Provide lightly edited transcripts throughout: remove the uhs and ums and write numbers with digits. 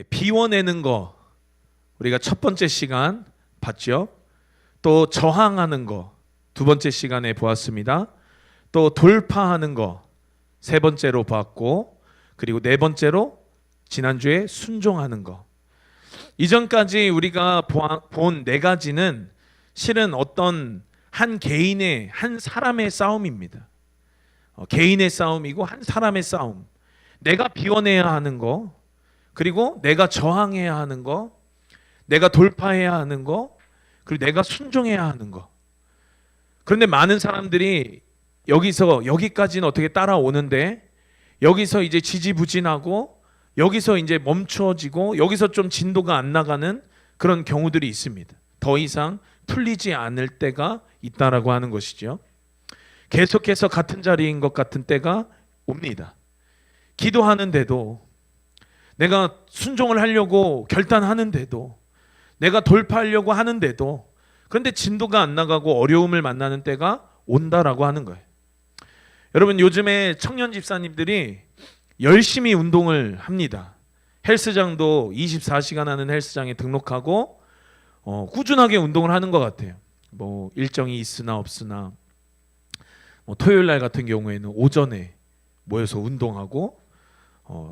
비워내는 거 우리가 첫 번째 시간 봤죠. 또 저항하는 거 두 번째 시간에 보았습니다. 또 돌파하는 거 세 번째로 보았고, 그리고 네 번째로 지난주에 순종하는 거. 이전까지 우리가 본 네 가지는 실은 어떤 한 개인의, 한 사람의 싸움입니다. 개인의 싸움이고 한 사람의 싸움. 내가 비워내야 하는 거, 그리고 내가 저항해야 하는 거, 내가 돌파해야 하는 거, 그리고 내가 순종해야 하는 거. 그런데 많은 사람들이 여기서 여기까지는 어떻게 따라오는데 여기서 이제 지지부진하고 여기서 이제 멈추어지고 여기서 좀 진도가 안 나가는 그런 경우들이 있습니다. 더 이상 풀리지 않을 때가 있다라고 하는 것이죠. 계속해서 같은 자리인 것 같은 때가 옵니다. 기도하는데도, 내가 순종을 하려고 결단하는데도, 내가 돌파하려고 하는데도, 그런데 진도가 안 나가고 어려움을 만나는 때가 온다라고 하는 거예요. 여러분, 요즘에 청년 집사님들이 열심히 운동을 합니다. 헬스장도 24시간 하는 헬스장에 등록하고 꾸준하게 운동을 하는 것 같아요. 뭐 일정이 있으나 없으나, 토요일 날 같은 경우에는 오전에 모여서 운동하고,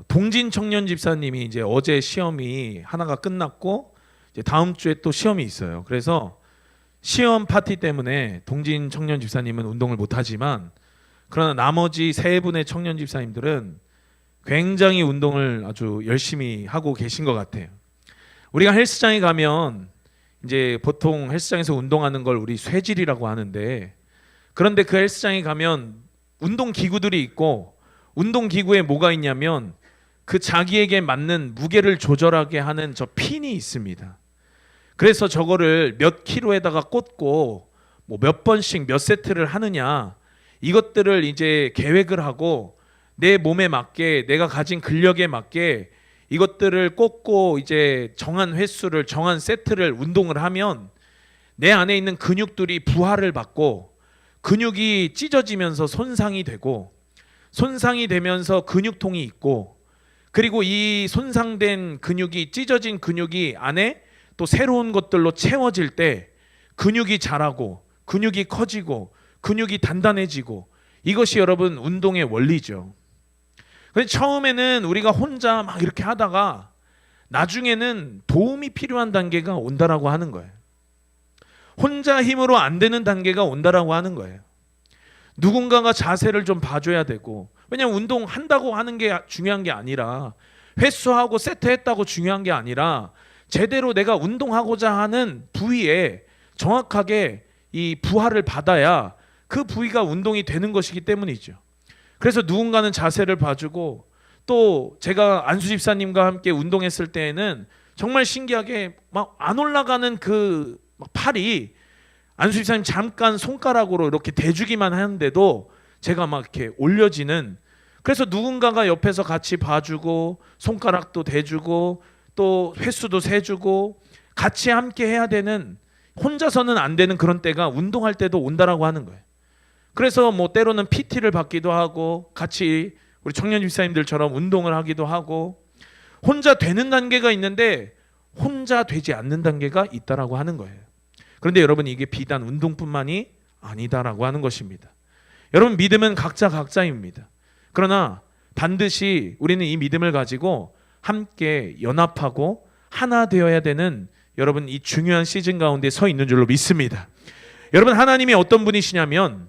동진 청년 집사님이 이제 어제 시험이 하나가 끝났고 이제 다음 주에 또 시험이 있어요. 그래서 시험 파티 때문에 동진 청년 집사님은 운동을 못 하지만, 그러나 나머지 세 분의 청년 집사님들은 굉장히 운동을 아주 열심히 하고 계신 것 같아요. 우리가 헬스장에 가면 이제 보통 헬스장에서 운동하는 걸 우리 쇠질이라고 하는데, 그런데 그 헬스장에 가면 운동 기구들이 있고, 운동 기구에 뭐가 있냐면 그 자기에게 맞는 무게를 조절하게 하는 저 핀이 있습니다. 그래서 저거를 몇 킬로에다가 꽂고 뭐 몇 번씩 몇 세트를 하느냐, 이것들을 이제 계획을 하고 내 몸에 맞게, 내가 가진 근력에 맞게 이것들을 꽂고 이제 정한 횟수를, 정한 세트를 운동을 하면 내 안에 있는 근육들이 부하를 받고 근육이 찢어지면서 손상이 되고, 손상이 되면서 근육통이 있고, 그리고 이 손상된 근육이, 찢어진 근육이 안에 또 새로운 것들로 채워질 때 근육이 자라고 근육이 커지고 근육이 단단해지고, 이것이 여러분 운동의 원리죠. 근데 처음에는 우리가 혼자 막 이렇게 하다가 나중에는 도움이 필요한 단계가 온다라고 하는 거예요. 혼자 힘으로 안 되는 단계가 온다라고 하는 거예요. 누군가가 자세를 좀 봐줘야 되고, 왜냐하면 운동한다고 하는 게 중요한 게 아니라, 횟수하고 세트했다고 중요한 게 아니라, 제대로 내가 운동하고자 하는 부위에 정확하게 이 부하를 받아야 그 부위가 운동이 되는 것이기 때문이죠. 그래서 누군가는 자세를 봐주고, 또 제가 안수 집사님과 함께 운동했을 때에는 정말 신기하게 막 안 올라가는 그 팔이, 안수 집사님 잠깐 손가락으로 이렇게 대주기만 하는데도 제가 막 이렇게 올려지는, 그래서 누군가가 옆에서 같이 봐주고 손가락도 대주고 또 횟수도 세주고 같이 함께 해야 되는, 혼자서는 안 되는 그런 때가 운동할 때도 온다라고 하는 거예요. 그래서 뭐 때로는 PT를 받기도 하고, 같이 우리 청년 집사님들처럼 운동을 하기도 하고, 혼자 되는 단계가 있는데 혼자 되지 않는 단계가 있다라고 하는 거예요. 그런데 여러분, 이게 비단 운동뿐만이 아니다라고 하는 것입니다. 여러분, 믿음은 각자입니다. 그러나 반드시 우리는 이 믿음을 가지고 함께 연합하고 하나 되어야 되는, 여러분, 이 중요한 시즌 가운데 서 있는 줄로 믿습니다. 여러분, 하나님이 어떤 분이시냐면,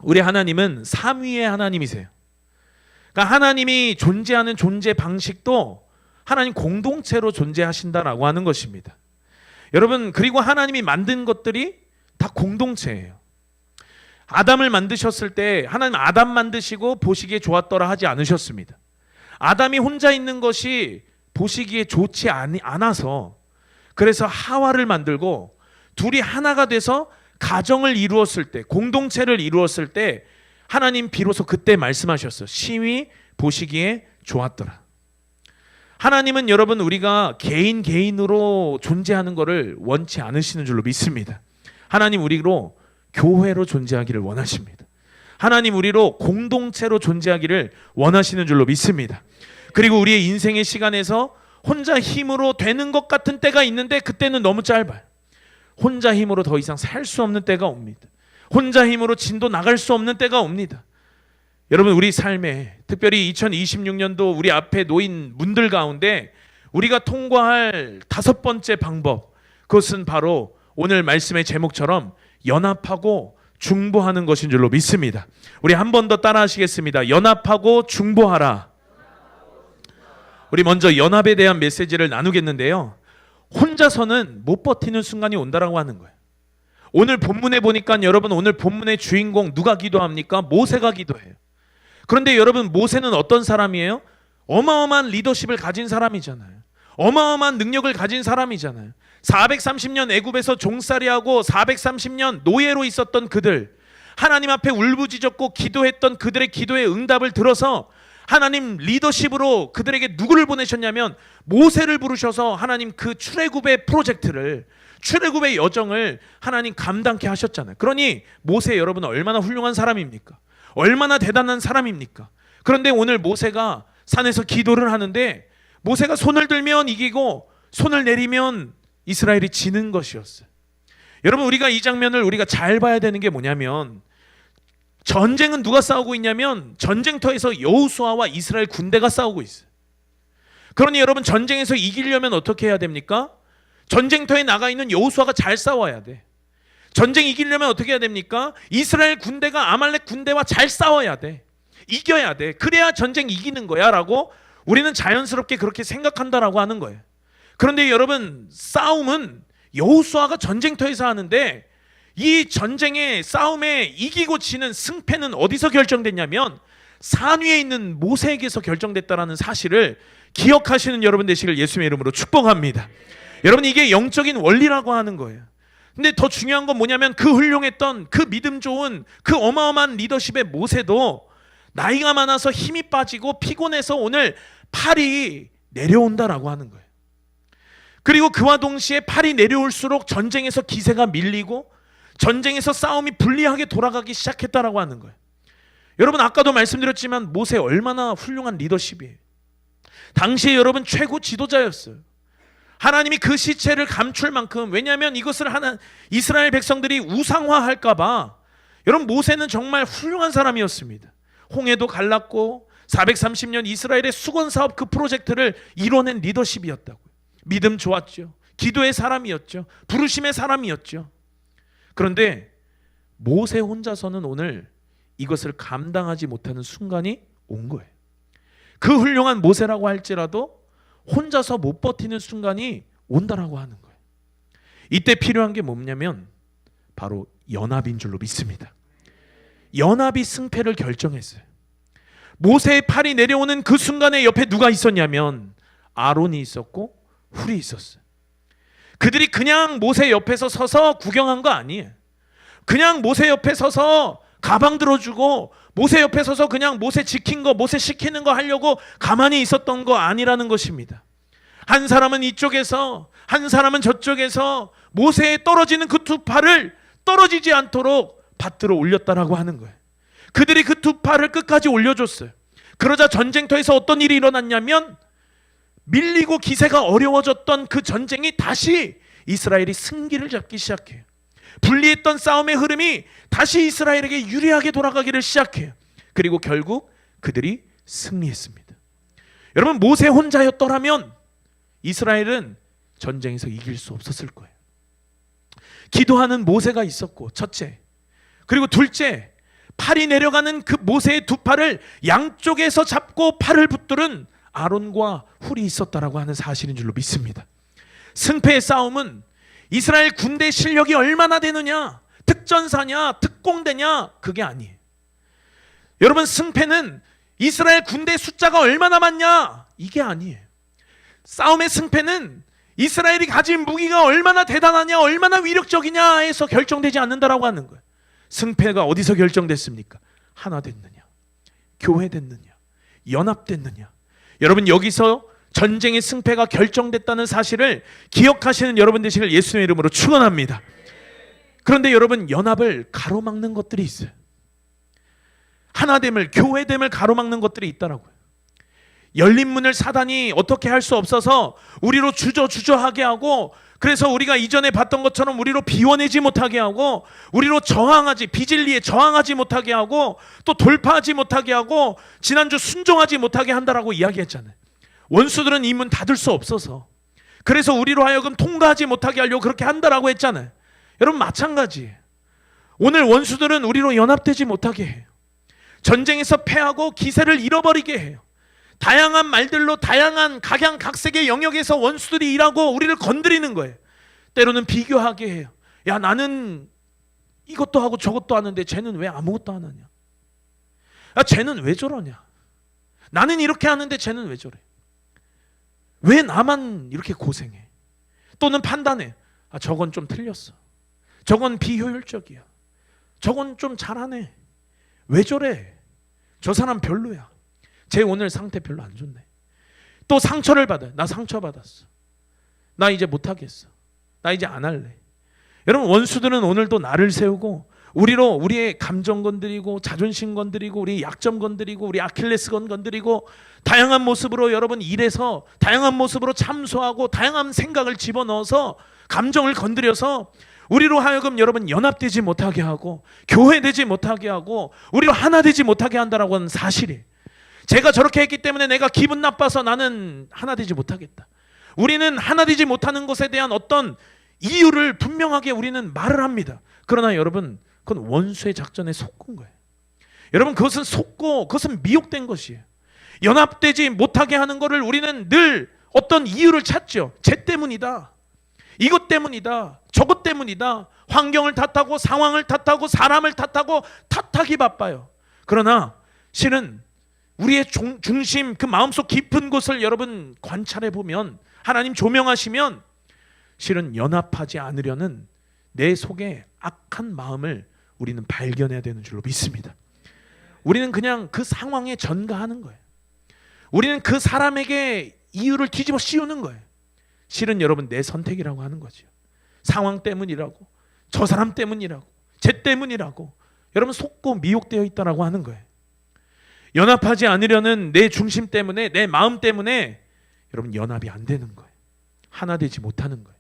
우리 하나님은 삼위의 하나님이세요. 그러니까 하나님이 존재하는 존재 방식도 하나님 공동체로 존재하신다라고 하는 것입니다. 여러분, 그리고 하나님이 만든 것들이 다 공동체예요. 아담을 만드셨을 때 하나님 아담 만드시고 보시기에 좋았더라 하지 않으셨습니다. 아담이 혼자 있는 것이 보시기에 좋지 않아서, 그래서 하와를 만들고 둘이 하나가 돼서 가정을 이루었을 때, 공동체를 이루었을 때 하나님 비로소 그때 말씀하셨어요. 심히 보시기에 좋았더라. 하나님은 여러분, 우리가 개인으로 존재하는 것을 원치 않으시는 줄로 믿습니다. 하나님 우리로 교회로 존재하기를 원하십니다. 하나님 우리로 공동체로 존재하기를 원하시는 줄로 믿습니다. 그리고 우리의 인생의 시간에서 혼자 힘으로 되는 것 같은 때가 있는데 그때는 너무 짧아요. 혼자 힘으로 더 이상 살 수 없는 때가 옵니다. 혼자 힘으로 진도 나갈 수 없는 때가 옵니다. 여러분, 우리 삶에 특별히 2026년도 우리 앞에 놓인 문들 가운데 우리가 통과할 5번째 방법, 그것은 바로 오늘 말씀의 제목처럼 연합하고 중보하는 것인 줄로 믿습니다. 우리 한 번 더 따라 하시겠습니다. 연합하고 중보하라. 우리 먼저 연합에 대한 메시지를 나누겠는데요, 혼자서는 못 버티는 순간이 온다라고 하는 거예요. 오늘 본문에 보니까 여러분, 오늘 본문의 주인공 누가 기도합니까? 모세가 기도해요. 그런데 여러분, 모세는 어떤 사람이에요? 어마어마한 리더십을 가진 사람이잖아요. 어마어마한 능력을 가진 사람이잖아요. 430년 애굽에서 종살이하고 430년 노예로 있었던 그들, 하나님 앞에 울부짖었고 기도했던 그들의 기도의 응답을 들어서 하나님 리더십으로 그들에게 누구를 보내셨냐면 모세를 부르셔서 하나님 그 출애굽의 프로젝트를, 출애굽의 여정을 하나님 감당케 하셨잖아요. 그러니 모세 여러분 얼마나 훌륭한 사람입니까? 얼마나 대단한 사람입니까? 그런데 오늘 모세가 산에서 기도를 하는데 모세가 손을 들면 이기고 손을 내리면 이스라엘이 지는 것이었어요. 여러분, 우리가 이 장면을 우리가 잘 봐야 되는 게 뭐냐면, 전쟁은 누가 싸우고 있냐면 전쟁터에서 여호수아와 이스라엘 군대가 싸우고 있어요. 그러니 여러분, 전쟁에서 이기려면 어떻게 해야 됩니까? 전쟁터에 나가 있는 여호수아가 잘 싸워야 돼. 전쟁 이기려면 어떻게 해야 됩니까? 이스라엘 군대가 아말렉 군대와 잘 싸워야 돼. 이겨야 돼. 그래야 전쟁 이기는 거야 라고 우리는 자연스럽게 그렇게 생각한다라고 하는 거예요. 그런데 여러분, 싸움은 여호수아가 전쟁터에서 하는데 이 전쟁의 싸움에 이기고 지는 승패는 어디서 결정됐냐면 산 위에 있는 모세에게서 결정됐다라는 사실을 기억하시는 여러분 되시길 예수님의 이름으로 축복합니다. 여러분, 이게 영적인 원리라고 하는 거예요. 근데 더 중요한 건 뭐냐면 그 훌륭했던, 그 믿음 좋은, 그 어마어마한 리더십의 모세도 나이가 많아서 힘이 빠지고 피곤해서 오늘 팔이 내려온다라고 하는 거예요. 그리고 그와 동시에 팔이 내려올수록 전쟁에서 기세가 밀리고 전쟁에서 싸움이 불리하게 돌아가기 시작했다라고 하는 거예요. 여러분, 아까도 말씀드렸지만 모세 얼마나 훌륭한 리더십이에요. 당시에 여러분 최고 지도자였어요. 하나님이 그 시체를 감출 만큼, 왜냐하면 이것을 이스라엘 백성들이 우상화할까 봐, 여러분 모세는 정말 훌륭한 사람이었습니다. 홍해도 갈랐고 430년 이스라엘의 수건 사업 그 프로젝트를 이뤄낸 리더십이었다고요. 믿음 좋았죠. 기도의 사람이었죠. 부르심의 사람이었죠. 그런데 모세 혼자서는 오늘 이것을 감당하지 못하는 순간이 온 거예요. 그 훌륭한 모세라고 할지라도 혼자서 못 버티는 순간이 온다라고 하는 거예요. 이때 필요한 게 뭐냐면 바로 연합인 줄로 믿습니다. 연합이 승패를 결정했어요. 모세의 팔이 내려오는 그 순간에 옆에 누가 있었냐면 아론이 있었고 훌이 있었어요. 그들이 그냥 모세 옆에서 서서 구경한 거 아니에요. 그냥 모세 옆에 서서 가방 들어주고 모세 옆에 서서 그냥 모세 지킨 거, 모세 시키는 거 하려고 가만히 있었던 거 아니라는 것입니다. 한 사람은 이쪽에서, 한 사람은 저쪽에서 모세에 떨어지는 그 두 팔을 떨어지지 않도록 받들어 올렸다라고 하는 거예요. 그들이 그 두 팔을 끝까지 올려줬어요. 그러자 전쟁터에서 어떤 일이 일어났냐면 밀리고 기세가 어려워졌던 그 전쟁이 다시 이스라엘이 승기를 잡기 시작해요. 분리했던 싸움의 흐름이 다시 이스라엘에게 유리하게 돌아가기를 시작해요. 그리고 결국 그들이 승리했습니다. 여러분, 모세 혼자였더라면 이스라엘은 전쟁에서 이길 수 없었을 거예요. 기도하는 모세가 있었고, 첫째. 그리고 둘째, 팔이 내려가는 그 모세의 두 팔을 양쪽에서 잡고 팔을 붙들은 아론과 훌이 있었다라고 하는 사실인 줄로 믿습니다. 승패의 싸움은 이스라엘 군대 실력이 얼마나 되느냐, 특전사냐, 특공대냐, 그게 아니에요. 여러분, 승패는 이스라엘 군대 숫자가 얼마나 많냐, 이게 아니에요. 싸움의 승패는 이스라엘이 가진 무기가 얼마나 대단하냐, 얼마나 위력적이냐에서 결정되지 않는다라고 하는 거예요. 승패가 어디서 결정됐습니까? 하나 됐느냐, 교회 됐느냐, 연합됐느냐. 여러분, 여기서 전쟁의 승패가 결정됐다는 사실을 기억하시는 여러분 되시길 예수님의 이름으로 축원합니다. 그런데 여러분, 연합을 가로막는 것들이 있어요. 하나됨을, 교회됨을 가로막는 것들이 있더라고요. 열린 문을 사단이 어떻게 할 수 없어서 우리로 주저하게 하고, 그래서 우리가 이전에 봤던 것처럼 우리로 비워내지 못하게 하고, 우리로 비진리에 저항하지 못하게 하고, 또 돌파하지 못하게 하고, 지난주 순종하지 못하게 한다라고 이야기했잖아요. 원수들은 이 문 닫을 수 없어서, 그래서 우리로 하여금 통과하지 못하게 하려고 그렇게 한다라고 했잖아요. 여러분 마찬가지예요. 오늘 원수들은 우리로 연합되지 못하게 해요. 전쟁에서 패하고 기세를 잃어버리게 해요. 다양한 말들로 다양한 각양각색의 영역에서 원수들이 일하고 우리를 건드리는 거예요. 때로는 비교하게 해요. 야, 나는 이것도 하고 저것도 하는데 쟤는 왜 아무것도 안 하냐? 야, 쟤는 왜 저러냐? 나는 이렇게 하는데 쟤는 왜 저래? 왜 나만 이렇게 고생해? 또는 판단해. 아, 저건 좀 틀렸어. 저건 비효율적이야. 저건 좀 잘하네. 왜 저래? 저 사람 별로야. 쟤 오늘 상태 별로 안 좋네. 또 상처를 받아요. 나 상처받았어. 나 이제 못하겠어. 나 이제 안 할래. 여러분 원수들은 오늘도 나를 세우고 우리로 우리의 감정 건드리고 자존심 건드리고 우리 약점 건드리고 우리 아킬레스건 건드리고 다양한 모습으로 여러분 일에서 다양한 모습으로 참소하고 다양한 생각을 집어넣어서 감정을 건드려서 우리로 하여금 여러분 연합되지 못하게 하고 교회되지 못하게 하고 우리로 하나 되지 못하게 한다라고 하는 사실이, 제가 저렇게 했기 때문에 내가 기분 나빠서 나는 하나 되지 못하겠다. 우리는 하나 되지 못하는 것에 대한 어떤 이유를 분명하게 우리는 말을 합니다. 그러나 여러분 그건 원수의 작전에 속은 거예요. 여러분 그것은 속고 그것은 미혹된 것이에요. 연합되지 못하게 하는 것을 우리는 늘 어떤 이유를 찾죠. 쟤 때문이다. 이것 때문이다. 저것 때문이다. 환경을 탓하고 상황을 탓하고 사람을 탓하고 탓하기 바빠요. 그러나 실은 우리의 중심 그 마음속 깊은 곳을 여러분 관찰해 보면, 하나님 조명하시면 실은 연합하지 않으려는 내 속에 악한 마음을 우리는 발견해야 되는 줄로 믿습니다. 우리는 그냥 그 상황에 전가하는 거예요. 우리는 그 사람에게 이유를 뒤집어 씌우는 거예요. 실은 여러분 내 선택이라고 하는 거죠. 상황 때문이라고, 저 사람 때문이라고, 쟤 때문이라고 여러분 속고 미혹되어 있다라고 하는 거예요. 연합하지 않으려는 내 중심 때문에, 내 마음 때문에 여러분 연합이 안 되는 거예요. 하나 되지 못하는 거예요.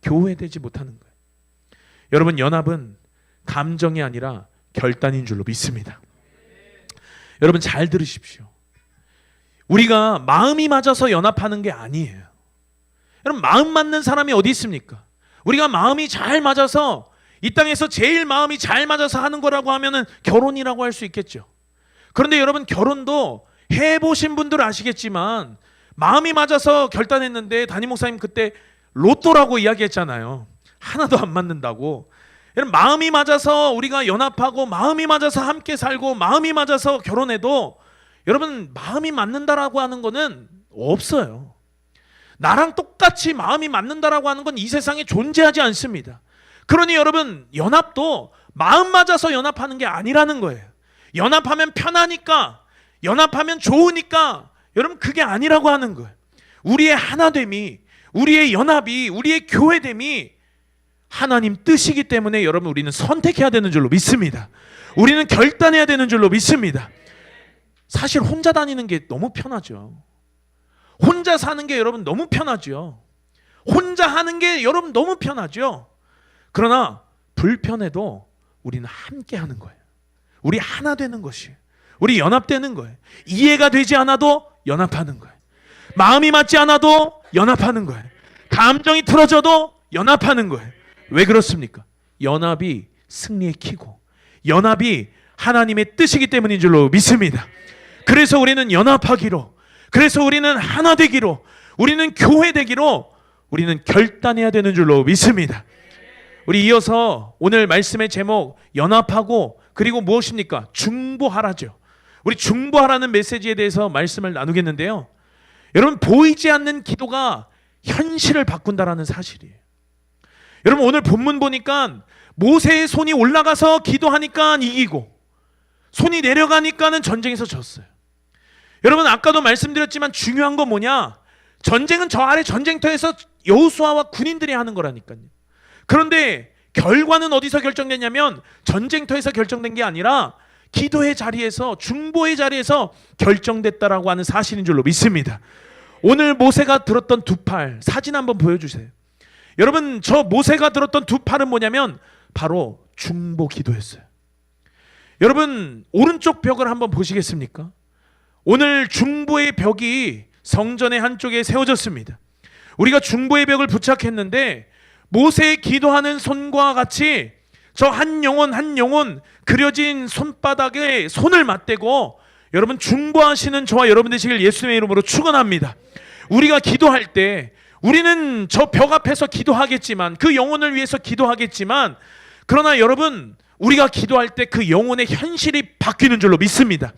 교회되지 못하는 거예요. 여러분 연합은 감정이 아니라 결단인 줄로 믿습니다. 여러분 잘 들으십시오. 우리가 마음이 맞아서 연합하는 게 아니에요. 여러분 마음 맞는 사람이 어디 있습니까? 우리가 마음이 잘 맞아서 이 땅에서 제일 마음이 잘 맞아서 하는 거라고 하면은 결혼이라고 할 수 있겠죠. 그런데 여러분 결혼도 해보신 분들은 아시겠지만 마음이 맞아서 결단했는데 담임 목사님 그때 로또라고 이야기했잖아요. 하나도 안 맞는다고. 여러분 마음이 맞아서 우리가 연합하고 마음이 맞아서 함께 살고 마음이 맞아서 결혼해도 여러분 마음이 맞는다라고 하는 거는 없어요. 나랑 똑같이 마음이 맞는다라고 하는 건 이 세상에 존재하지 않습니다. 그러니 여러분 연합도 마음 맞아서 연합하는 게 아니라는 거예요. 연합하면 편하니까, 연합하면 좋으니까 여러분 그게 아니라고 하는 거예요. 우리의 하나됨이, 우리의 연합이, 우리의 교회됨이 하나님 뜻이기 때문에 여러분 우리는 선택해야 되는 줄로 믿습니다. 우리는 결단해야 되는 줄로 믿습니다. 사실 혼자 다니는 게 너무 편하죠. 혼자 사는 게 여러분 너무 편하죠. 혼자 하는 게 여러분 너무 편하죠. 그러나 불편해도 우리는 함께 하는 거예요. 우리 하나 되는 것이에요. 우리 연합되는 거예요. 이해가 되지 않아도 연합하는 거예요. 마음이 맞지 않아도 연합하는 거예요. 감정이 틀어져도 연합하는 거예요. 왜 그렇습니까? 연합이 승리의 키고 연합이 하나님의 뜻이기 때문인 줄로 믿습니다. 그래서 우리는 연합하기로, 그래서 우리는 하나 되기로, 우리는 교회 되기로 우리는 결단해야 되는 줄로 믿습니다. 우리 이어서 오늘 말씀의 제목 연합하고 그리고 무엇입니까? 중보하라죠. 우리 중보하라는 메시지에 대해서 말씀을 나누겠는데요. 여러분 보이지 않는 기도가 현실을 바꾼다라는 사실이에요. 여러분 오늘 본문 보니까 모세의 손이 올라가서 기도하니까 이기고 손이 내려가니까는 전쟁에서 졌어요. 여러분 아까도 말씀드렸지만 중요한 건 뭐냐? 전쟁은 저 아래 전쟁터에서 여호수아와 군인들이 하는 거라니까요. 그런데 결과는 어디서 결정됐냐면 전쟁터에서 결정된 게 아니라 기도의 자리에서, 중보의 자리에서 결정됐다라고 하는 사실인 줄로 믿습니다. 오늘 모세가 들었던 두 팔 사진 한번 보여주세요. 여러분, 저 모세가 들었던 두 팔은 뭐냐면 바로 중보 기도였어요. 여러분, 오른쪽 벽을 한번 보시겠습니까? 오늘 중보의 벽이 성전의 한쪽에 세워졌습니다. 우리가 중보의 벽을 부착했는데 모세의 기도하는 손과 같이 저 한 영혼 한 영혼 그려진 손바닥에 손을 맞대고 여러분 중보하시는 저와 여러분 되시길 예수님의 이름으로 축원합니다. 우리가 기도할 때 우리는 저 벽 앞에서 기도하겠지만, 그 영혼을 위해서 기도하겠지만, 그러나 여러분, 우리가 기도할 때 그 영혼의 현실이 바뀌는 줄로 믿습니다.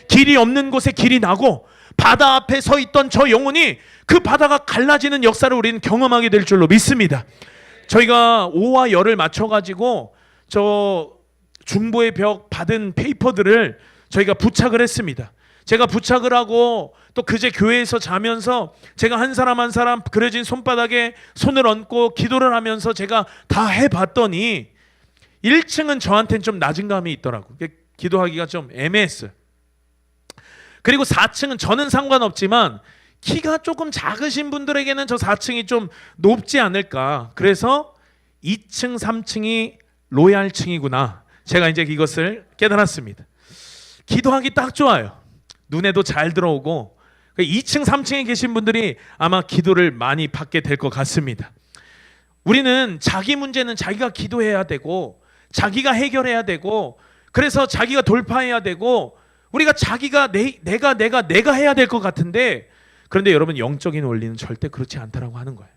길이 없는 곳에 길이 나고 바다 앞에 서 있던 저 영혼이 그 바다가 갈라지는 역사를 우리는 경험하게 될 줄로 믿습니다. 저희가 오와 열을 맞춰가지고 저 중보의 벽 받은 페이퍼들을 저희가 부착을 했습니다. 제가 부착을 하고 또 그제 교회에서 자면서 제가 한 사람 한 사람 그려진 손바닥에 손을 얹고 기도를 하면서 제가 다 해봤더니 1층은 저한테는 좀 낮은 감이 있더라고요. 기도하기가 좀 애매했어요. 그리고 4층은 저는 상관없지만 키가 조금 작으신 분들에게는 저 4층이 좀 높지 않을까. 그래서 2층, 3층이 로얄층이구나. 제가 이제 이것을 깨달았습니다. 기도하기 딱 좋아요. 눈에도 잘 들어오고 2층, 3층에 계신 분들이 아마 기도를 많이 받게 될 것 같습니다. 우리는 자기 문제는 자기가 기도해야 되고 자기가 해결해야 되고 그래서 자기가 돌파해야 되고 우리가 자기가 내가 해야 될 것 같은데, 그런데 여러분 영적인 원리는 절대 그렇지 않다라고 하는 거예요.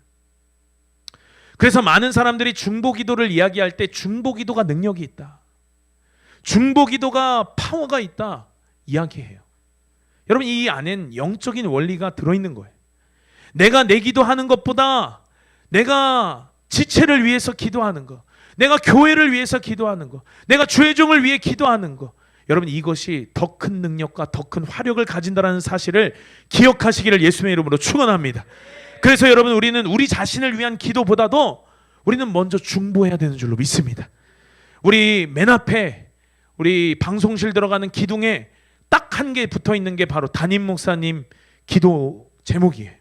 그래서 많은 사람들이 중보기도를 이야기할 때 중보기도가 능력이 있다, 중보기도가 파워가 있다 이야기해요. 여러분, 이 안엔 영적인 원리가 들어있는 거예요. 내가 내 기도하는 것보다 내가 지체를 위해서 기도하는 거, 내가 교회를 위해서 기도하는 거, 내가 죄종을 위해 기도하는 거, 여러분 이것이 더 큰 능력과 더 큰 화력을 가진다는 사실을 기억하시기를 예수님의 이름으로 축원합니다. 그래서 여러분, 우리는 우리 자신을 위한 기도보다도 우리는 먼저 중보해야 되는 줄로 믿습니다. 우리 맨 앞에 우리 방송실 들어가는 기둥에 딱 한 개 붙어 있는 게 바로 담임 목사님 기도 제목이에요.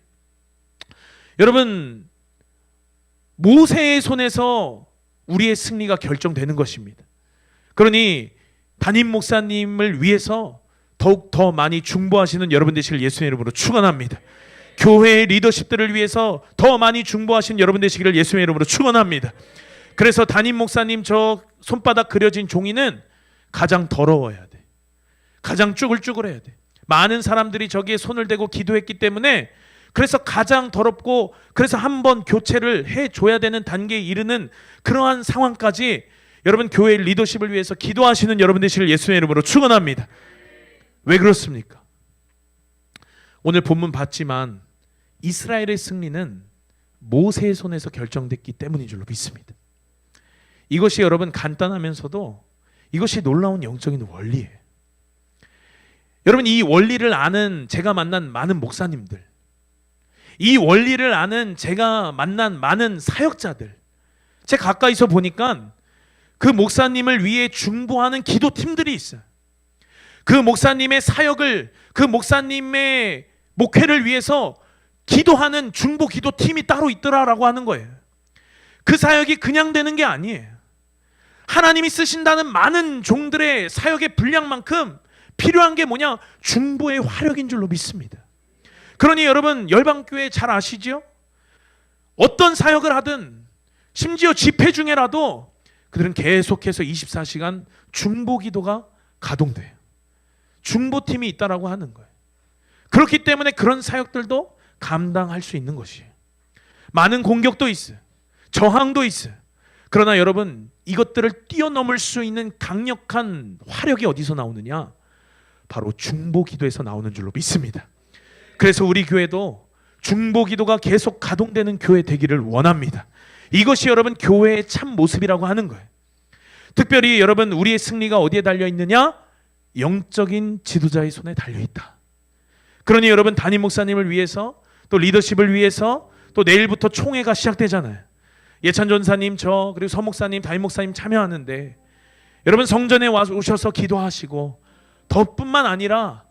여러분, 모세의 손에서 우리의 승리가 결정되는 것입니다. 그러니 담임 목사님을 위해서 더욱 더 많이 중보하시는 여러분 되시길 예수님의 이름으로 축원합니다. 교회의 리더십들을 위해서 더 많이 중보하시는 여러분 되시기를 예수님의 이름으로 축원합니다. 그래서 담임 목사님 저 손바닥 그려진 종이는 가장 더러워야 돼. 가장 쭈글쭈글해야 돼. 많은 사람들이 저기에 손을 대고 기도했기 때문에 그래서 가장 더럽고, 그래서 한번 교체를 해줘야 되는 단계에 이르는 그러한 상황까지 여러분 교회의 리더십을 위해서 기도하시는 여러분 되시길 예수님의 이름으로 축원합니다. 왜 그렇습니까? 오늘 본문 봤지만 이스라엘의 승리는 모세의 손에서 결정됐기 때문인 줄로 믿습니다. 이것이 여러분 간단하면서도 이것이 놀라운 영적인 원리예요. 여러분, 이 원리를 아는 제가 만난 많은 목사님들, 이 원리를 아는 제가 만난 많은 사역자들, 제가 가까이서 보니까 그 목사님을 위해 중보하는 기도팀들이 있어요. 그 목사님의 사역을, 그 목사님의 목회를 위해서 기도하는 중보 기도팀이 따로 있더라라고 하는 거예요. 그 사역이 그냥 되는 게 아니에요. 하나님이 쓰신다는 많은 종들의 사역의 분량만큼 필요한 게 뭐냐? 중보의 화력인 줄로 믿습니다. 그러니 여러분, 열방교회 잘 아시죠? 어떤 사역을 하든, 심지어 집회 중에라도 그들은 계속해서 24시간 중보 기도가 가동돼요. 중보팀이 있다라고 하는 거예요. 그렇기 때문에 그런 사역들도 감당할 수 있는 것이에요. 많은 공격도 있어요. 저항도 있어요. 그러나 여러분, 이것들을 뛰어넘을 수 있는 강력한 화력이 어디서 나오느냐? 바로 중보 기도에서 나오는 줄로 믿습니다. 그래서 우리 교회도 중보 기도가 계속 가동되는 교회 되기를 원합니다. 이것이 여러분 교회의 참 모습이라고 하는 거예요. 특별히 여러분, 우리의 승리가 어디에 달려 있느냐? 영적인 지도자의 손에 달려 있다. 그러니 여러분, 담임 목사님을 위해서, 또 리더십을 위해서, 또 내일부터 총회가 시작되잖아요. 예찬 전사님, 저 그리고 서 목사님, 담임 목사님 참여하는데 여러분 성전에 오셔서 기도하시고 더뿐만 아니라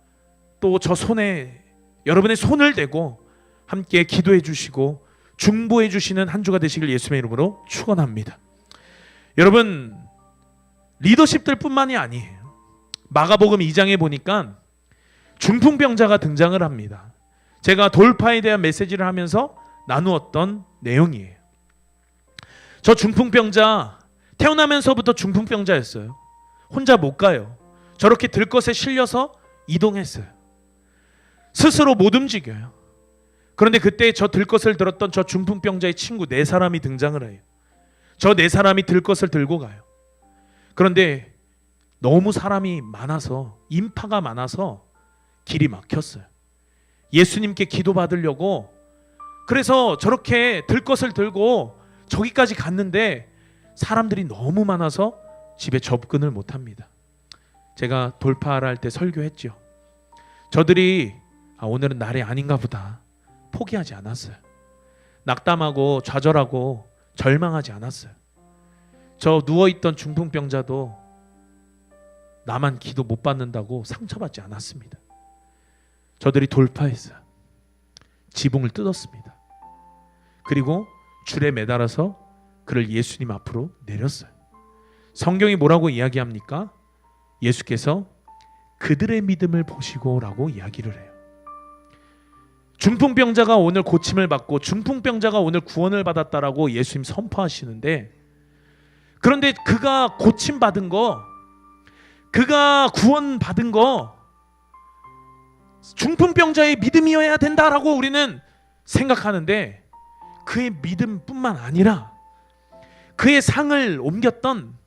또 저 손에 여러분의 손을 대고 함께 기도해 주시고 중보해 주시는 한 주가 되시길 예수님의 이름으로 축원합니다. 여러분, 리더십들 뿐만이 아니에요. 마가복음 2장에 보니까 중풍병자가 등장을 합니다. 제가 돌파에 대한 메시지를 하면서 나누었던 내용이에요. 저 중풍병자, 태어나면서부터 중풍병자였어요. 혼자 못 가요. 저렇게 들것에 실려서 이동했어요. 스스로 못 움직여요. 그런데 그때 저 들것을 들었던 저 중풍병자의 친구 4사람이 등장을 해요. 저 4사람이 들것을 들고 가요. 그런데 너무 사람이 많아서, 인파가 많아서 길이 막혔어요. 예수님께 기도받으려고 그래서 저렇게 들것을 들고 저기까지 갔는데 사람들이 너무 많아서 집에 접근을 못합니다. 제가 돌파를 할 때 설교했죠. 저들이 오늘은 날이 아닌가 보다 포기하지 않았어요. 낙담하고 좌절하고 절망하지 않았어요. 저 누워있던 중풍병자도 나만 기도 못 받는다고 상처받지 않았습니다. 저들이 돌파했어요. 지붕을 뜯었습니다. 그리고 줄에 매달아서 그를 예수님 앞으로 내렸어요. 성경이 뭐라고 이야기합니까? 예수께서 그들의 믿음을 보시고 라고 이야기를 해요. 중풍병자가 오늘 고침을 받고 중풍병자가 오늘 구원을 받았다라고 예수님 선포하시는데, 그런데 그가 고침받은 거, 그가 구원받은 거 중풍병자의 믿음이어야 된다라고 우리는 생각하는데, 그의 믿음뿐만 아니라 그의 상을 옮겼던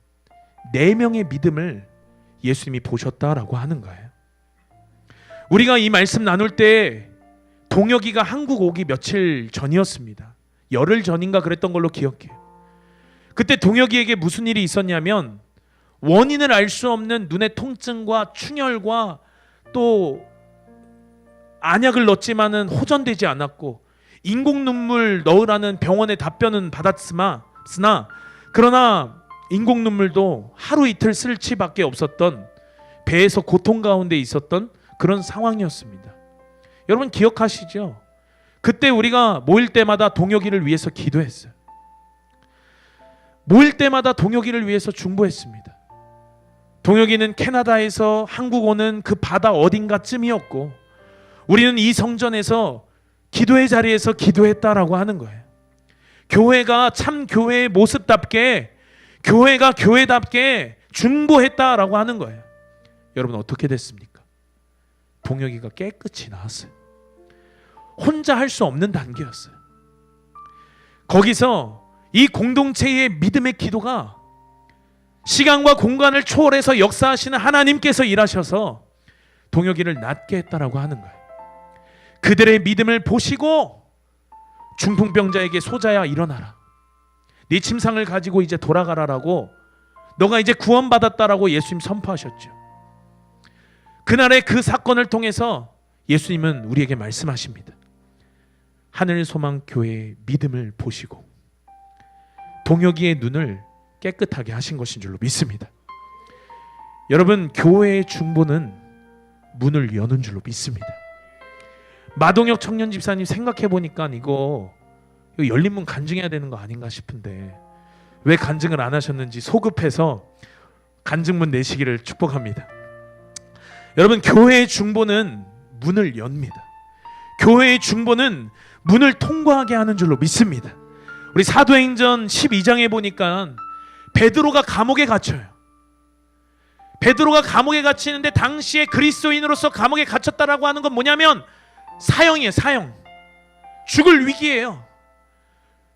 4명의 믿음을 예수님이 보셨다라고 하는 거예요. 우리가 이 말씀 나눌 때 동혁이가 한국 오기 며칠 전이었습니다. 열흘 전인가 그랬던 걸로 기억해요. 그때 동혁이에게 무슨 일이 있었냐면, 원인을 알 수 없는 눈의 통증과 충혈과 또 안약을 넣었지만은 호전되지 않았고, 인공 눈물 넣으라는 병원의 답변은 받았으나 그러나 인공 눈물도 하루 이틀 쓸 치밖에 없었던, 배에서 고통 가운데 있었던 그런 상황이었습니다. 여러분 기억하시죠? 그때 우리가 모일 때마다 동혁이를 위해서 기도했어요. 모일 때마다 동혁이를 위해서 중보했습니다. 동혁이는 캐나다에서 한국 오는 그 바다 어딘가쯤이었고, 우리는 이 성전에서 기도의 자리에서 기도했다라고 하는 거예요. 교회가 참 교회의 모습답게, 교회가 교회답게 중보했다라고 하는 거예요. 여러분 어떻게 됐습니까? 동혁이가 깨끗이 나왔어요. 혼자 할 수 없는 단계였어요. 거기서 이 공동체의 믿음의 기도가 시간과 공간을 초월해서 역사하시는 하나님께서 일하셔서 동혁이를 낫게 했다라고 하는 거예요. 그들의 믿음을 보시고 중풍병자에게 소자야 일어나라, 네 침상을 가지고 이제 돌아가라라고, 너가 이제 구원받았다라고 예수님 선포하셨죠. 그날의 그 사건을 통해서 예수님은 우리에게 말씀하십니다. 하늘소망교회의 믿음을 보시고 동혁이의 눈을 깨끗하게 하신 것인 줄로 믿습니다. 여러분, 교회의 중보는 문을 여는 줄로 믿습니다. 마동혁 청년 집사님 생각해 보니까 이거 열린문 간증해야 되는 거 아닌가 싶은데 왜 간증을 안 하셨는지 소급해서 간증문 내시기를 축복합니다. 여러분, 교회의 중보는 문을 엽니다. 교회의 중보는 문을 통과하게 하는 줄로 믿습니다. 우리 사도행전 12장에 보니까 베드로가 감옥에 갇혀요. 베드로가 감옥에 갇히는데 당시에 그리스도인으로서 감옥에 갇혔다라고 하는 건 뭐냐면 사형이에요. 사형. 죽을 위기예요.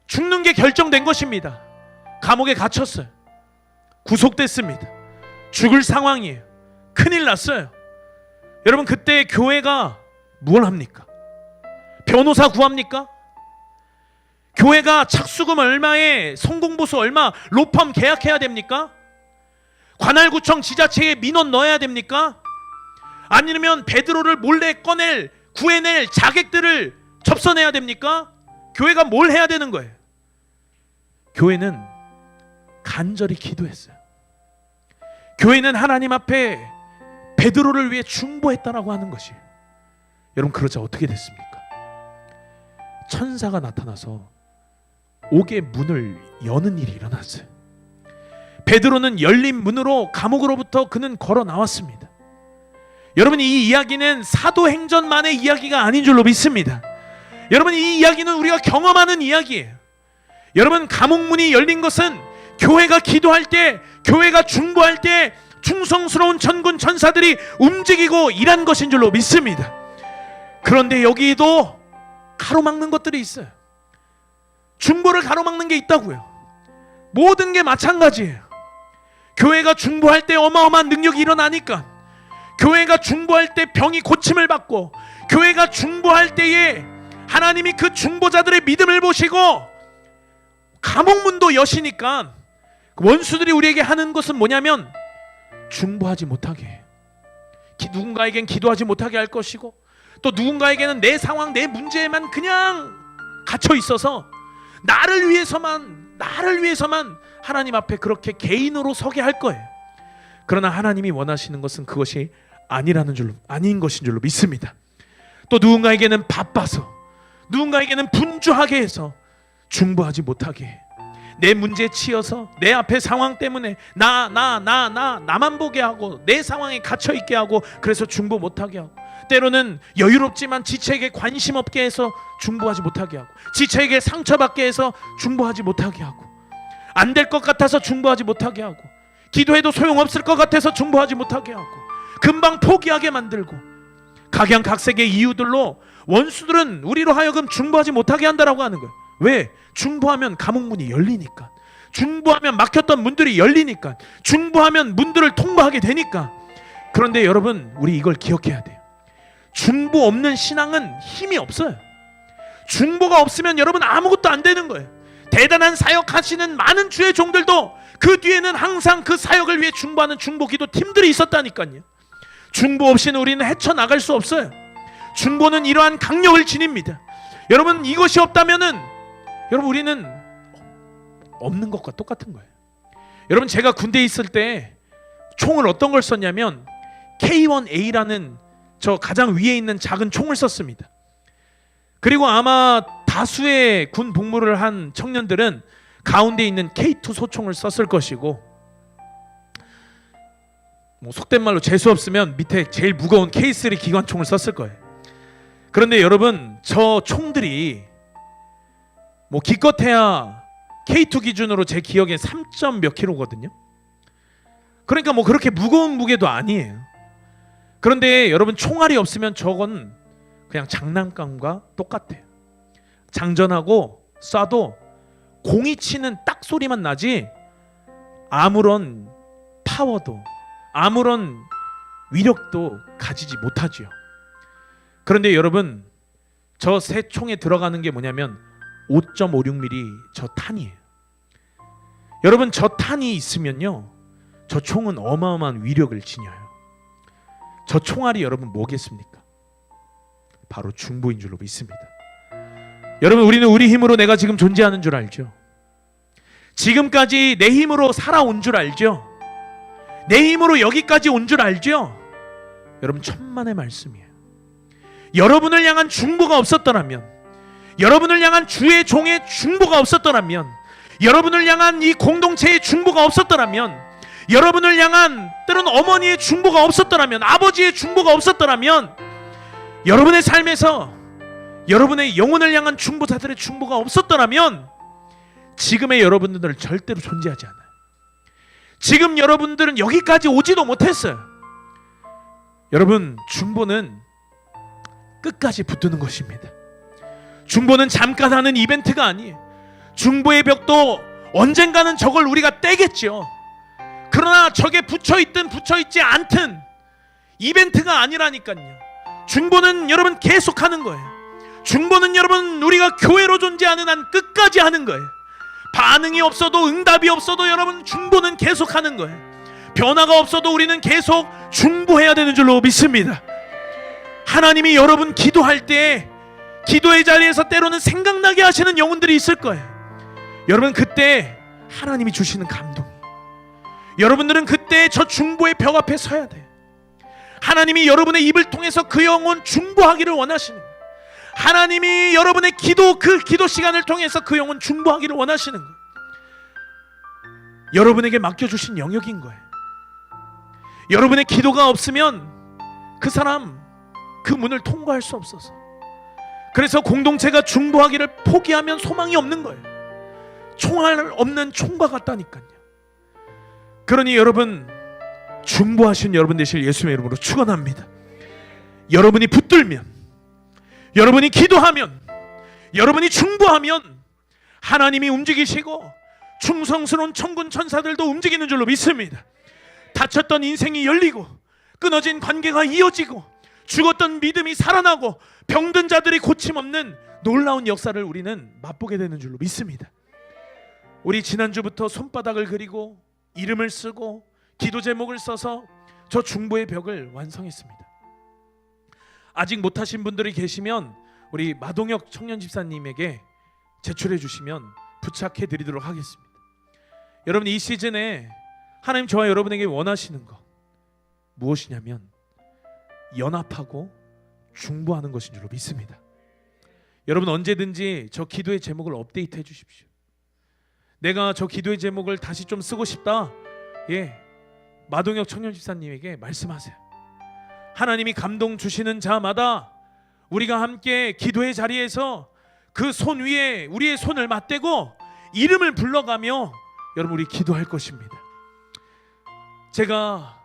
죽는 게 결정된 것입니다. 감옥에 갇혔어요. 구속됐습니다. 죽을 상황이에요. 큰일 났어요. 여러분, 그때 교회가 뭘 합니까? 변호사 구합니까? 교회가 착수금 얼마에 성공보수 얼마 로펌 계약해야 됩니까? 관할구청 지자체에 민원 넣어야 됩니까? 아니면 베드로를 몰래 구해낼 자객들을 접선해야 됩니까? 교회가 뭘 해야 되는 거예요? 교회는 간절히 기도했어요. 교회는 하나님 앞에 베드로를 위해 중보했다라고 하는 것이, 여러분 그러자 어떻게 됐습니까? 천사가 나타나서 옥의 문을 여는 일이 일어났어요. 베드로는 열린 문으로 감옥으로부터 그는 걸어 나왔습니다. 여러분 이 이야기는 사도행전만의 이야기가 아닌 줄로 믿습니다. 여러분 이 이야기는 우리가 경험하는 이야기예요. 여러분 감옥문이 열린 것은 교회가 기도할 때, 교회가 중보할 때 충성스러운 천군 천사들이 움직이고 일한 것인 줄로 믿습니다. 그런데 여기도 가로막는 것들이 있어요. 중보를 가로막는 게 있다고요. 모든 게 마찬가지예요. 교회가 중보할 때 어마어마한 능력이 일어나니까, 교회가 중보할 때 병이 고침을 받고, 교회가 중보할 때에 하나님이 그 중보자들의 믿음을 보시고 감옥문도 여시니까, 원수들이 우리에게 하는 것은 뭐냐면 중보하지 못하게 해요. 누군가에겐 기도하지 못하게 할 것이고, 또 누군가에게는 내 상황, 내 문제에만 그냥 갇혀 있어서 나를 위해서만 하나님 앞에 그렇게 개인으로 서게 할 거예요. 그러나 하나님이 원하시는 것은 그것이 아닌 것인 줄로 믿습니다. 또 누군가에게는 바빠서, 누군가에게는 분주하게 해서 중보하지 못하게 해. 내 문제에 치여서 내 앞에 상황 때문에 나만 보게 하고 내 상황에 갇혀 있게 하고, 그래서 중보 못하게 하고, 때로는 여유롭지만 지체에게 관심 없게 해서 중보하지 못하게 하고, 지체에게 상처받게 해서 중보하지 못하게 하고, 안 될 것 같아서 중보하지 못하게 하고, 기도해도 소용없을 것 같아서 중보하지 못하게 하고, 금방 포기하게 만들고, 각양각색의 이유들로 원수들은 우리로 하여금 중보하지 못하게 한다라고 하는 거예요. 왜? 중보하면 감옥문이 열리니까, 중보하면 막혔던 문들이 열리니까, 중보하면 문들을 통과하게 되니까. 그런데 여러분 우리 이걸 기억해야 돼요. 중보 없는 신앙은 힘이 없어요. 중보가 없으면 여러분 아무것도 안 되는 거예요. 대단한 사역하시는 많은 주의 종들도 그 뒤에는 항상 그 사역을 위해 중보하는 중보기도 팀들이 있었다니까요. 중보 없이는 우리는 헤쳐나갈 수 없어요. 중보는 이러한 강력을 지닙니다. 여러분 이것이 없다면은 여러분 우리는 없는 것과 똑같은 거예요. 여러분 제가 군대에 있을 때 총을 어떤 걸 썼냐면 K1A라는 저 가장 위에 있는 작은 총을 썼습니다. 그리고 아마 다수의 군 복무를 한 청년들은 가운데 있는 K2 소총을 썼을 것이고, 뭐 속된 말로 재수 없으면 밑에 제일 무거운 K3 기관총을 썼을 거예요. 그런데 여러분 저 총들이 뭐 기껏해야 K2 기준으로 제 기억에 3점 몇 킬로거든요. 그러니까 뭐 그렇게 무거운 무게도 아니에요. 그런데 여러분 총알이 없으면 저건 그냥 장난감과 똑같아요. 장전하고 쏴도 공이 치는 딱 소리만 나지 아무런 파워도 아무런 위력도 가지지 못하지요. 그런데 여러분 저 새 총에 들어가는 게 뭐냐면 5.56mm 저 탄이에요. 여러분 저 탄이 있으면요 저 총은 어마어마한 위력을 지녀요. 저 총알이 여러분 뭐겠습니까? 바로 중보인 줄로 믿습니다. 여러분 우리는 우리 힘으로 내가 지금 존재하는 줄 알죠? 지금까지 내 힘으로 살아온 줄 알죠? 내 힘으로 여기까지 온 줄 알죠? 여러분 천만의 말씀이에요. 여러분을 향한 중보가 없었더라면, 여러분을 향한 주의 종의 중보가 없었더라면, 여러분을 향한 이 공동체의 중보가 없었더라면, 여러분을 향한 때론 어머니의 중보가 없었더라면, 아버지의 중보가 없었더라면, 여러분의 삶에서 여러분의 영혼을 향한 중보자들의 중보가 없었더라면 지금의 여러분들은 절대로 존재하지 않아요. 지금 여러분들은 여기까지 오지도 못했어요. 여러분 중보는 끝까지 붙드는 것입니다. 중보는 잠깐 하는 이벤트가 아니에요. 중보의 벽도 언젠가는 저걸 우리가 떼겠죠. 그러나 저게 붙여있든 붙여있지 않든 이벤트가 아니라니까요. 중보는 여러분 계속하는 거예요. 중보는 여러분 우리가 교회로 존재하는 한 끝까지 하는 거예요. 반응이 없어도 응답이 없어도 여러분 중보는 계속하는 거예요. 변화가 없어도 우리는 계속 중보해야 되는 줄로 믿습니다. 하나님이 여러분 기도할 때 기도의 자리에서 때로는 생각나게 하시는 영혼들이 있을 거예요. 여러분 그때 하나님이 주시는 감동, 여러분들은 그때 저 중보의 벽 앞에 서야 돼요. 하나님이 여러분의 입을 통해서 그 영혼 중보하기를 원하시는 거예요. 하나님이 여러분의 기도, 그 기도 시간을 통해서 그 영혼 중보하기를 원하시는 거예요. 여러분에게 맡겨주신 영역인 거예요. 여러분의 기도가 없으면 그 사람 그 문을 통과할 수 없어서, 그래서 공동체가 중보하기를 포기하면 소망이 없는 거예요. 총알 없는 총과 같다니까요. 그러니 여러분, 중보하신 여러분 되실 예수님의 이름으로 축원합니다. 여러분이 붙들면, 여러분이 기도하면, 여러분이 중보하면 하나님이 움직이시고 충성스러운 천군 천사들도 움직이는 줄로 믿습니다. 다쳤던 인생이 열리고 끊어진 관계가 이어지고 죽었던 믿음이 살아나고 병든 자들이 고침없는 놀라운 역사를 우리는 맛보게 되는 줄로 믿습니다. 우리 지난주부터 손바닥을 그리고 이름을 쓰고 기도 제목을 써서 저 중보의 벽을 완성했습니다. 아직 못하신 분들이 계시면 우리 마동혁 청년 집사님에게 제출해 주시면 부착해 드리도록 하겠습니다. 여러분, 이 시즌에 하나님 저와 여러분에게 원하시는 것 무엇이냐면 연합하고 중보하는 것인 줄로 믿습니다. 여러분, 언제든지 저 기도의 제목을 업데이트해 주십시오. 내가 저 기도의 제목을 다시 좀 쓰고 싶다, 마동혁 청년 집사님에게 말씀하세요. 하나님이 감동 주시는 자마다 우리가 함께 기도의 자리에서 그 손 위에 우리의 손을 맞대고 이름을 불러가며 여러분 우리 기도할 것입니다. 제가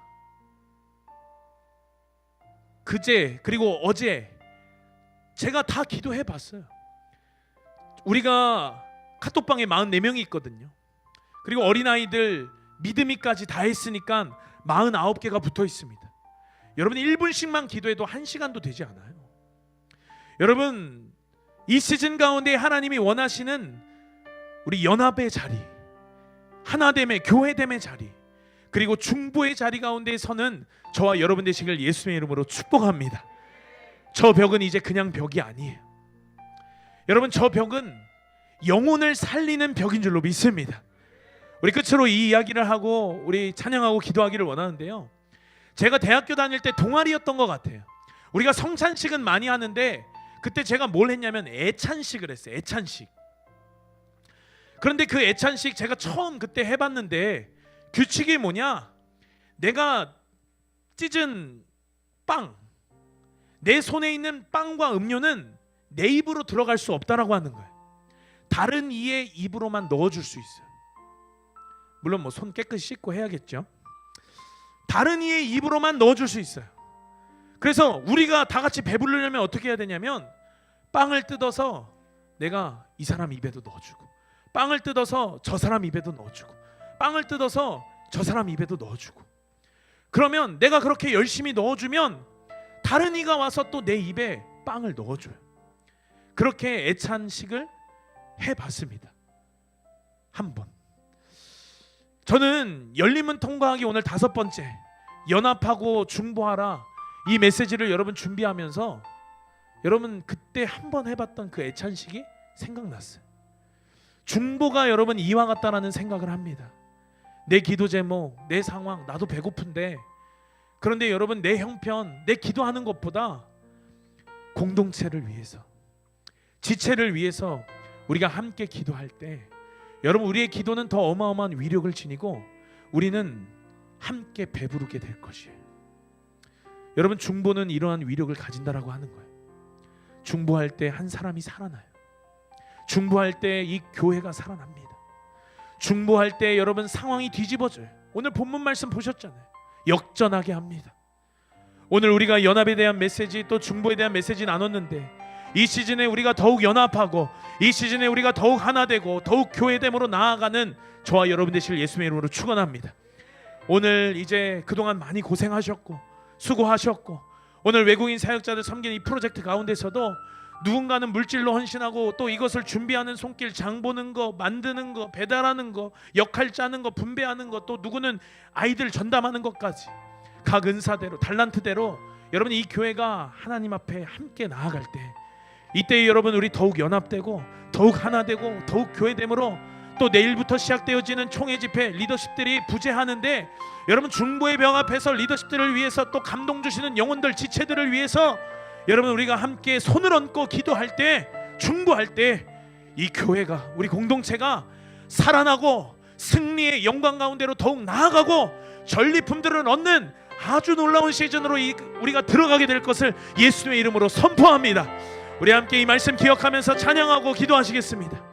그제 그리고 어제 제가 다 기도해 봤어요. 우리가 카톡방에 44명이 있거든요. 그리고 어린아이들 믿음이까지 다 했으니까 49개가 붙어 있습니다. 여러분 1분씩만 기도해도 1시간도 되지 않아요. 여러분, 이 시즌 가운데 하나님이 원하시는 우리 연합의 자리, 하나됨의 교회됨의 자리, 그리고 중보의 자리 가운데 서는 저와 여러분 되시길 예수님의 이름으로 축복합니다. 저 벽은 이제 그냥 벽이 아니에요. 여러분, 저 벽은 영혼을 살리는 벽인 줄로 믿습니다. 우리 끝으로 이 이야기를 하고 우리 찬양하고 기도하기를 원하는데요, 제가 대학교 다닐 때 동아리였던 것 같아요. 우리가 성찬식은 많이 하는데 그때 제가 뭘 했냐면 애찬식을 했어요. 애찬식. 그런데 그 애찬식 제가 처음 그때 해봤는데 규칙이 뭐냐, 내가 찢은 빵, 내 손에 있는 빵과 음료는 내 입으로 들어갈 수 없다라고 하는 거예요. 다른 이의 입으로만 넣어줄 수 있어요. 물론 뭐 손 깨끗이 씻고 해야겠죠. 다른 이의 입으로만 넣어줄 수 있어요. 그래서 우리가 다 같이 배부르려면 어떻게 해야 되냐면 빵을 뜯어서 내가 이 사람 입에도 넣어주고, 빵을 뜯어서 저 사람 입에도 넣어주고, 빵을 뜯어서 저 사람 입에도 넣어주고, 그러면 내가 그렇게 열심히 넣어주면 다른 이가 와서 또 내 입에 빵을 넣어줘요. 그렇게 애찬식을 해봤습니다. 한번. 저는 열림은 통과하기 오늘 5번째, 연합하고 중보하라, 이 메시지를 여러분 준비하면서 여러분 그때 한번 해봤던 그 애찬식이 생각났어요. 중보가 여러분 이와 같다라는 생각을 합니다. 내 기도 제목, 내 상황, 나도 배고픈데, 그런데 여러분 내 형편, 내 기도하는 것보다 공동체를 위해서, 지체를 위해서 우리가 함께 기도할 때 여러분 우리의 기도는 더 어마어마한 위력을 지니고 우리는 함께 배부르게 될 것이에요. 여러분, 중보는 이러한 위력을 가진다라고 하는 거예요. 중보할 때 한 사람이 살아나요. 중보할 때 이 교회가 살아납니다. 중보할 때 여러분 상황이 뒤집어져요. 오늘 본문 말씀 보셨잖아요. 역전하게 합니다. 오늘 우리가 연합에 대한 메시지, 또 중보에 대한 메시지 나눴는데, 이 시즌에 우리가 더욱 연합하고 이 시즌에 우리가 더욱 하나 되고 더욱 교회됨으로 나아가는 저와 여러분 되실 예수님의 이름으로 축원합니다. 오늘 이제 그동안 많이 고생하셨고 수고하셨고, 오늘 외국인 사역자들 섬기는 이 프로젝트 가운데서도 누군가는 물질로 헌신하고, 또 이것을 준비하는 손길, 장 보는 거, 만드는 거, 배달하는 거, 역할 짜는 거, 분배하는 거, 또 누구는 아이들 전담하는 것까지 각 은사대로 달란트대로 여러분 이 교회가 하나님 앞에 함께 나아갈 때, 이때 여러분 우리 더욱 연합되고 더욱 하나 되고 더욱 교회됨으로 또 내일부터 시작되어지는 총회 집회 리더십들이 부재하는데, 여러분 중보의 병 앞에서 리더십들을 위해서 또 감동 주시는 영혼들 지체들을 위해서 여러분 우리가 함께 손을 얹고 기도할 때, 중보할 때 이 교회가, 우리 공동체가 살아나고 승리의 영광 가운데로 더욱 나아가고 전리품들을 얻는 아주 놀라운 시즌으로 우리가 들어가게 될 것을 예수님의 이름으로 선포합니다. 우리 함께 이 말씀 기억하면서 찬양하고 기도하시겠습니다.